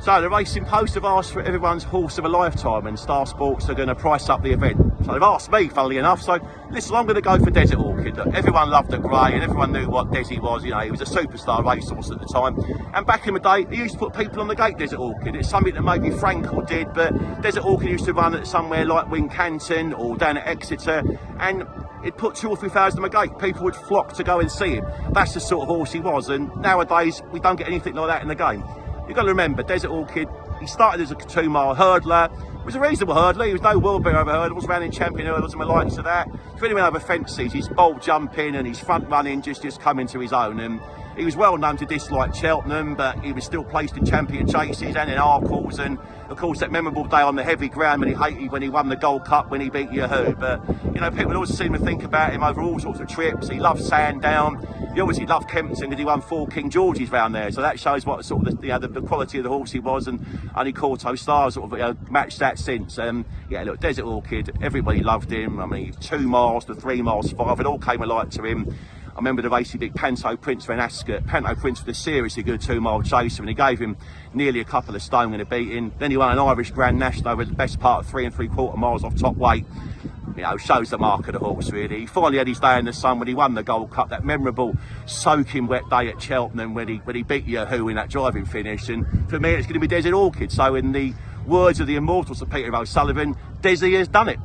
So the Racing Post have asked for everyone's horse of a lifetime, and Star Sports are going to price up the event. So they've asked me, funnily enough. So listen, I'm going to go for Desert Orchid. Everyone loved the grey, and everyone knew what Desi was. You know, he was a superstar racehorse at the time. And back in the day, he used to put people on the gate, Desert Orchid. It's something that maybe Frankel did, but Desert Orchid used to run at somewhere like Wincanton or down at Exeter, and it put 2,000 or 3,000 a gate. People would flock to go and see him. That's the sort of horse he was, and nowadays we don't get anything like that in the game. You've got to remember, Desert Orchid, he started as a 2-mile hurdler. He was a reasonable hurdler. He was no world beater over hurdles, ran in champion hurdles and the likes of that. He really went over fences. His bold jumping and his front running just coming to his own. And he was well known to dislike Cheltenham, but he was still placed in champion chases and in Arkles. And of course, that memorable day on the heavy ground when he hated when he won the Gold Cup when he beat Yahoo. But you know, people always seem to think about him over all sorts of trips. He loved Sandown. He obviously loved Kempton because he won 4 King Georges round there. So that shows what sort of the quality of the horse he was, and only Corto Stars sort of matched that since. Yeah, look, Desert Orchid, everybody loved him. I mean, 2 miles to 3 miles 5, it all came alike to him. I remember the race he beat Panto Prince Van Ascot. Panto Prince was a seriously good 2-mile chaser, and he gave him nearly a couple of stone in a beating. Then he won an Irish Grand National over the best part of 3 3/4 miles off top weight. You know, shows the mark of the horse, really. He finally had his day in the sun when he won the Gold Cup, that memorable soaking wet day at Cheltenham when he beat Yahoo in that driving finish. And for me, it's going to be Desert Orchid. So in the words of the immortal Sir Peter O'Sullivan, Desi has done it.